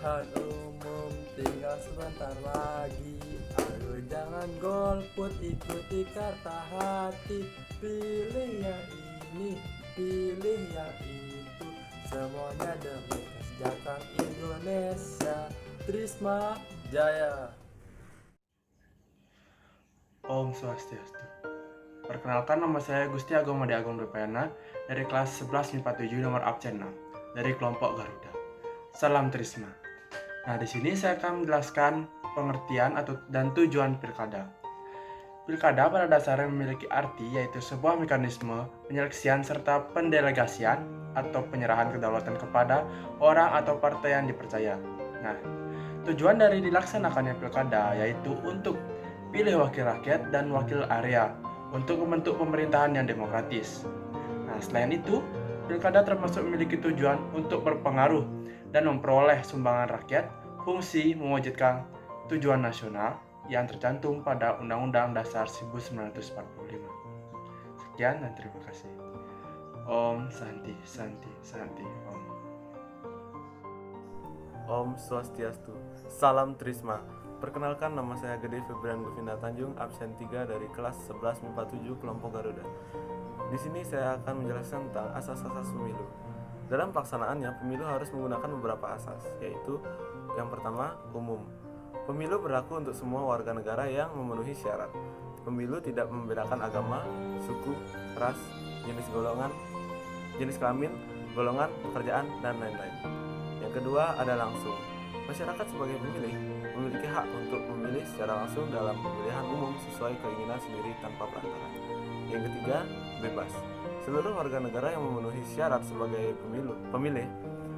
pemilihan umum tinggal sebentar lagi. Ayo jangan golput, ikuti kata hati. Pilih yang ini, pilih yang itu. Semuanya demi kesejahteraan Indonesia. Trisma Jaya. Om Swastiastu. Perkenalkan, nama saya Gusti Agung Made Agung Dupayana dari kelas 11 MIPA 7 nomor absen 6 dari kelompok Garuda. Salam Trisma. Nah, di sini saya akan menjelaskan pengertian dan tujuan pilkada. Pilkada pada dasarnya memiliki arti yaitu sebuah mekanisme penyeleksian serta pendelegasian atau penyerahan kedaulatan kepada orang atau partai yang dipercaya. Nah, tujuan dari dilaksanakannya pilkada yaitu untuk pilih wakil rakyat dan wakil area untuk membentuk pemerintahan yang demokratis. Nah, selain itu, pilkada termasuk memiliki tujuan untuk berpengaruh dan memperoleh sumbangan rakyat, fungsi mewujudkan tujuan nasional yang tercantum pada Undang-Undang Dasar 1945. Sekian dan terima kasih. Om Santi, Santi, Santi, Om. Om Swastiastu. Salam Trisma. Perkenalkan, nama saya Gede Febrian Govinda Tanjung, absen 3 dari kelas 11 MIPA 7 kelompok Garuda. Di sini saya akan menjelaskan tentang asas-asas pemilu. Dalam pelaksanaannya, pemilu harus menggunakan beberapa asas, yaitu yang pertama, umum. Pemilu berlaku untuk semua warga negara yang memenuhi syarat. Pemilu tidak membedakan agama, suku, ras, jenis kelamin, golongan, pekerjaan, dan lain-lain. Yang kedua, ada langsung. Masyarakat sebagai pemilih memiliki hak untuk memilih secara langsung dalam pemilihan umum sesuai keinginan sendiri tanpa perantara. Yang ketiga, bebas. Seluruh warga negara yang memenuhi syarat sebagai pemilih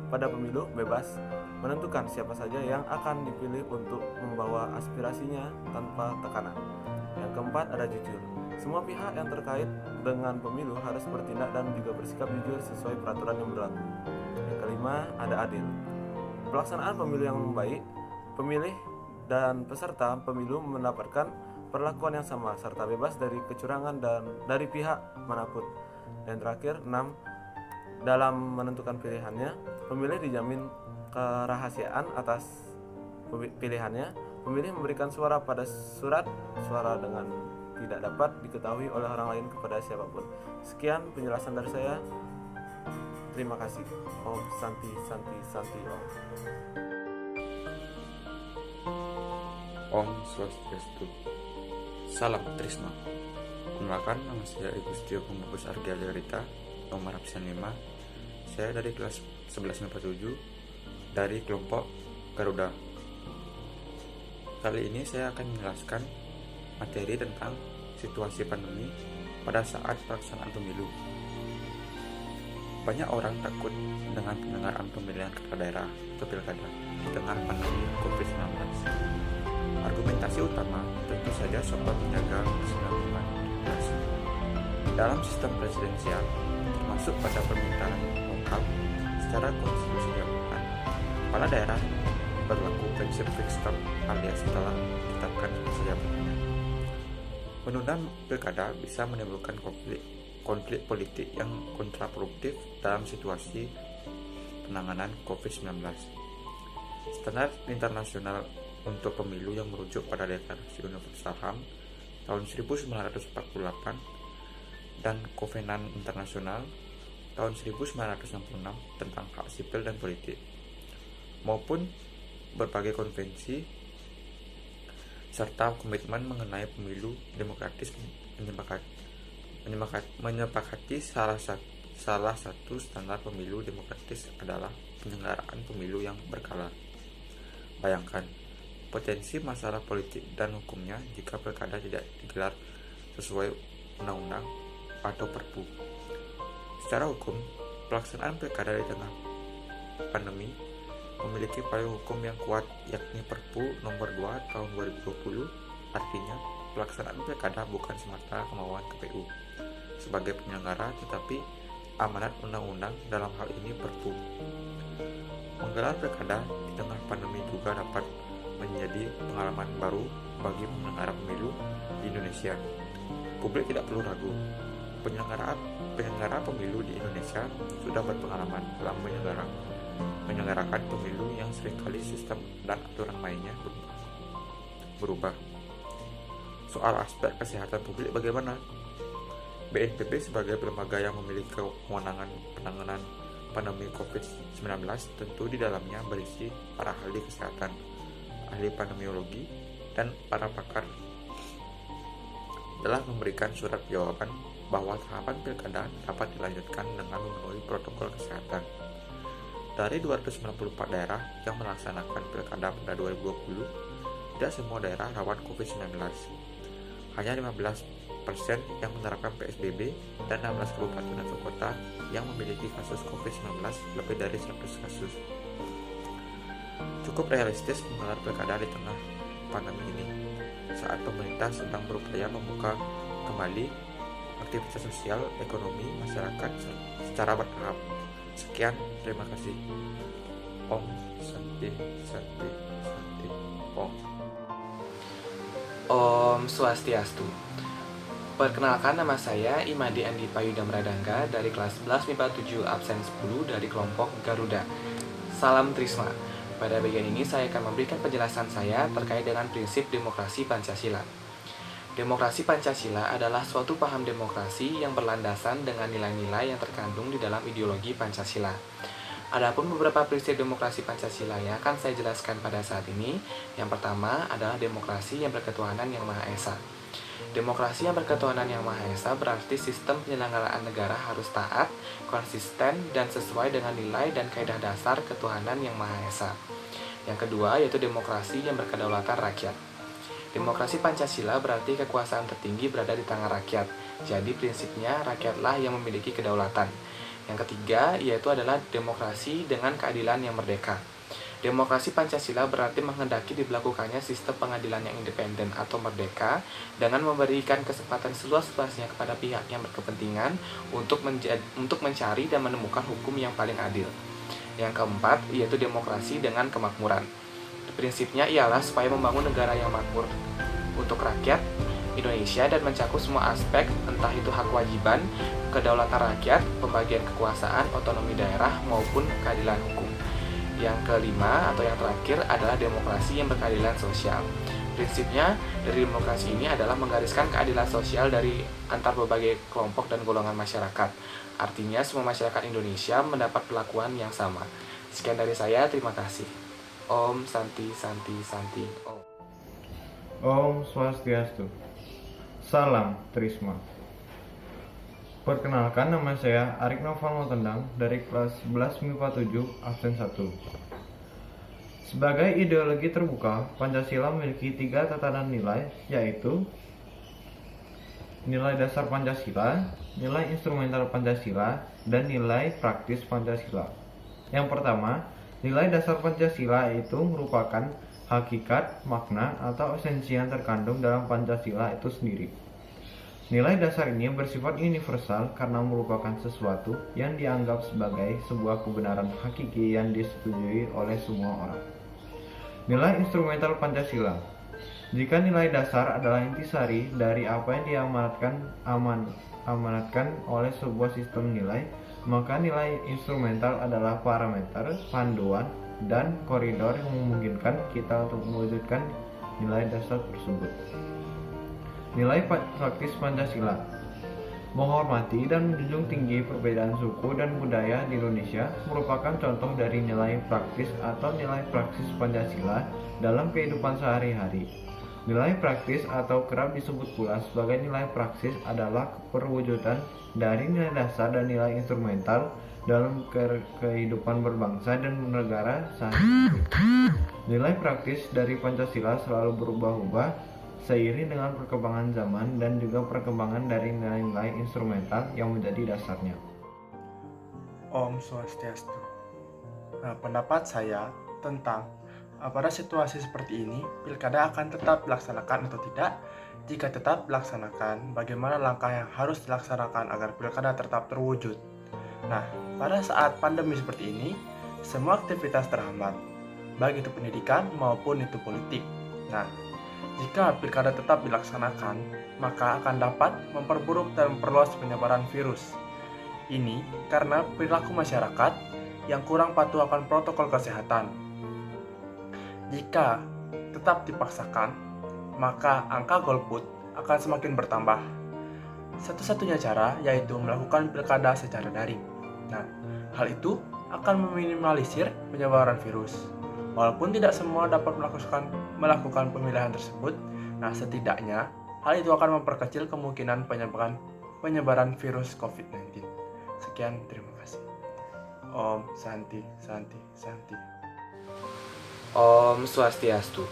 pada pemilu bebas menentukan siapa saja yang akan dipilih untuk membawa aspirasinya tanpa tekanan. Yang keempat, ada jujur. Semua pihak yang terkait dengan pemilu harus bertindak dan juga bersikap jujur sesuai peraturan yang berlaku. Yang kelima, ada adil. Pelaksanaan pemilu yang baik, pemilih dan peserta pemilu mendapatkan perlakuan yang sama serta bebas dari kecurangan dan dari pihak manapun. Dan terakhir, 6. Dalam menentukan pilihannya, pemilih dijamin kerahasiaan atas pilihannya. Pemilih memberikan suara pada surat suara dengan tidak dapat diketahui oleh orang lain kepada siapapun. Sekian penjelasan dari saya. Terima kasih. Om Santi, Santi, Santi, Om. Om Swastiastu. Salam Trisma. Perkenalkan, nama saya Gusti Agung Bagus Argia Rita, nomor absen 5. Saya dari kelas 11 MIPA 7 dari kelompok Garuda. Kali ini saya akan menjelaskan materi tentang situasi pandemi pada saat pelaksanaan pemilu. Banyak orang takut dengan penyelenggaraan pemilihan kepala daerah atau pilkada di tengah pandemi COVID-19. Argumentasi utama tentu saja soal menjaga keseimbangan demokrasi. Dalam sistem presidensial, termasuk pada pemerintahan lokal, secara konstitusi dilakukan, kepala daerah berlaku prinsip fixed term alias setelah ditetapkan masa jabatannya. Penundaan pilkada bisa menimbulkan konflik politik yang kontraproduktif dalam situasi penanganan COVID-19. Standar internasional untuk pemilu yang merujuk pada Deklarasi Universal HAM tahun 1948 dan Kovenan Internasional tahun 1966 tentang hak sipil dan politik, maupun berbagai konvensi serta komitmen mengenai pemilu demokratis menyepakati salah satu standar pemilu demokratis adalah penyelenggaraan pemilu yang berkala. Bayangkan potensi masalah politik dan hukumnya jika pilkada tidak digelar sesuai undang-undang atau perpu. Secara hukum, pelaksanaan pilkada di tengah pandemi memiliki payung hukum yang kuat, yakni Perpu nomor 2 tahun 2020. Artinya, pelaksanaan pilkada bukan semata kemauan KPU sebagai penyelenggara, tetapi amanat undang-undang, dalam hal ini Perpu. Menggelar pilkada di tengah pandemi juga dapat menjadi pengalaman baru bagi penyelenggara pemilu di Indonesia. Publik tidak perlu ragu, penyelenggara pemilu di Indonesia sudah berpengalaman dalam menyelenggarakan pemilu yang seringkali sistem dan aturan mainnya berubah. Soal aspek kesehatan publik bagaimana? BNPB sebagai lembaga yang memiliki kewenangan penanganan pandemi COVID-19 tentu di dalamnya berisi para ahli kesehatan, ahli pandemiologi, dan para pakar telah memberikan surat jawaban bahwa tahapan pilkada dapat dilanjutkan dengan memenuhi protokol kesehatan. Dari 294 daerah yang melaksanakan pilkada pada 2020, tidak semua daerah rawan COVID-19. Hanya 15% yang menerapkan PSBB dan 16 kabupaten atau kota yang memiliki kasus COVID-19 lebih dari 100 kasus. Cukup realistis menggelar pilkada di tengah pandemi ini, saat pemerintah sedang berupaya membuka kembali aktivitas sosial ekonomi masyarakat secara bertahap. Sekian, terima kasih. Om Santi Santi Santi Om. Om Swastiastu. Perkenalkan, nama saya Imadi Andi Payudha Mradangga dari kelas 11 MIPA 7 absen 10 dari kelompok Garuda. Salam Trisma. Pada bagian ini saya akan memberikan penjelasan saya terkait dengan prinsip demokrasi Pancasila. Demokrasi Pancasila adalah suatu paham demokrasi yang berlandasan dengan nilai-nilai yang terkandung di dalam ideologi Pancasila. Adapun beberapa prinsip demokrasi Pancasila yang akan saya jelaskan pada saat ini. Yang pertama adalah demokrasi yang berketuhanan yang Maha Esa. Demokrasi yang berketuhanan yang Maha Esa berarti sistem penyelenggaraan negara harus taat, konsisten, dan sesuai dengan nilai dan kaidah dasar ketuhanan yang Maha Esa. Yang kedua yaitu demokrasi yang berkedaulatan rakyat. Demokrasi Pancasila berarti kekuasaan tertinggi berada di tangan rakyat. Jadi prinsipnya rakyatlah yang memiliki kedaulatan. Yang ketiga yaitu adalah demokrasi dengan keadilan yang merdeka. Demokrasi Pancasila berarti menghendaki diberlakukannya sistem pengadilan yang independen atau merdeka dengan memberikan kesempatan seluas-luasnya kepada pihak yang berkepentingan untuk mencari dan menemukan hukum yang paling adil. Yang keempat yaitu demokrasi dengan kemakmuran. Prinsipnya ialah supaya membangun negara yang makmur untuk rakyat Indonesia dan mencakup semua aspek, entah itu hak kewajiban, kedaulatan rakyat, pembagian kekuasaan, otonomi daerah, maupun keadilan hukum. Yang kelima atau yang terakhir adalah demokrasi yang berkeadilan sosial. Prinsipnya dari demokrasi ini adalah menggariskan keadilan sosial dari antar berbagai kelompok dan golongan masyarakat. Artinya semua masyarakat Indonesia mendapat perlakuan yang sama. Sekian dari saya, terima kasih. Om Santi Santi Santi Om. Om Swastiastu. Salam Trisma. Perkenalkan, nama saya Arik Noval Motendang dari kelas 11 MIPA 7 absen 1. Sebagai ideologi terbuka, Pancasila memiliki 3 tatanan nilai, yaitu nilai dasar Pancasila, nilai instrumental Pancasila, dan nilai praktis Pancasila. Yang pertama, nilai dasar Pancasila itu merupakan hakikat, makna, atau esensi yang terkandung dalam Pancasila itu sendiri. Nilai dasar ini bersifat universal karena merupakan sesuatu yang dianggap sebagai sebuah kebenaran hakiki yang disetujui oleh semua orang. Nilai instrumental Pancasila. Jika nilai dasar adalah intisari dari apa yang diamanatkan oleh sebuah sistem nilai, maka nilai instrumental adalah parameter, panduan, dan koridor yang memungkinkan kita untuk mewujudkan nilai dasar tersebut. Nilai praktis Pancasila. Menghormati dan menjunjung tinggi perbedaan suku dan budaya di Indonesia merupakan contoh dari nilai praktis atau nilai praksis Pancasila dalam kehidupan sehari-hari. Nilai praktis atau kerap disebut pula sebagai nilai praksis adalah perwujudan dari nilai dasar dan nilai instrumental dalam kehidupan berbangsa dan bernegara sehari-hari. Nilai praktis dari Pancasila selalu berubah-ubah seiring dengan perkembangan zaman dan juga perkembangan dari nilai-nilai instrumental yang menjadi dasarnya. Om Swastiastu. Nah, pendapat saya tentang pada situasi seperti ini, pilkada akan tetap dilaksanakan atau tidak? Jika tetap dilaksanakan, bagaimana langkah yang harus dilaksanakan agar pilkada tetap terwujud? Nah, pada saat pandemi seperti ini, semua aktivitas terhambat, baik itu pendidikan maupun itu politik. Nah, jika pilkada tetap dilaksanakan, maka akan dapat memperburuk dan memperluas penyebaran virus. Ini karena perilaku masyarakat yang kurang patuh akan protokol kesehatan. Jika tetap dipaksakan, maka angka golput akan semakin bertambah. Satu-satunya cara yaitu melakukan pilkada secara daring. Nah, hal itu akan meminimalisir penyebaran virus. Walaupun tidak semua dapat melakukan pemilihan tersebut, nah setidaknya hal itu akan memperkecil kemungkinan penyebaran virus COVID-19. Sekian, terima kasih. Om Santi, Santi, Santi. Om Swastiastu.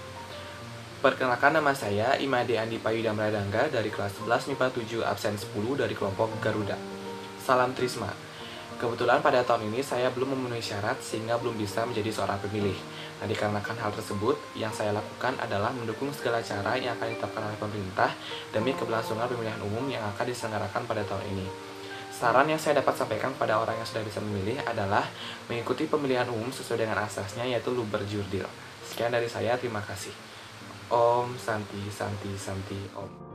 Perkenalkan, nama saya Imade Andi Payudha Mradangga dari kelas 11 MIPA 7 absen 10 dari kelompok Garuda. Salam Trisma. Kebetulan pada tahun ini saya belum memenuhi syarat sehingga belum bisa menjadi seorang pemilih. Nah, dikarenakan hal tersebut, yang saya lakukan adalah mendukung segala cara yang akan ditetapkan oleh pemerintah demi keberlangsungan pemilihan umum yang akan diselenggarakan pada tahun ini. Saran yang saya dapat sampaikan pada orang yang sudah bisa memilih adalah mengikuti pemilihan umum sesuai dengan asasnya, yaitu luber jurdil. Sekian dari saya, terima kasih. Om Santi, Santi, Santi, Om.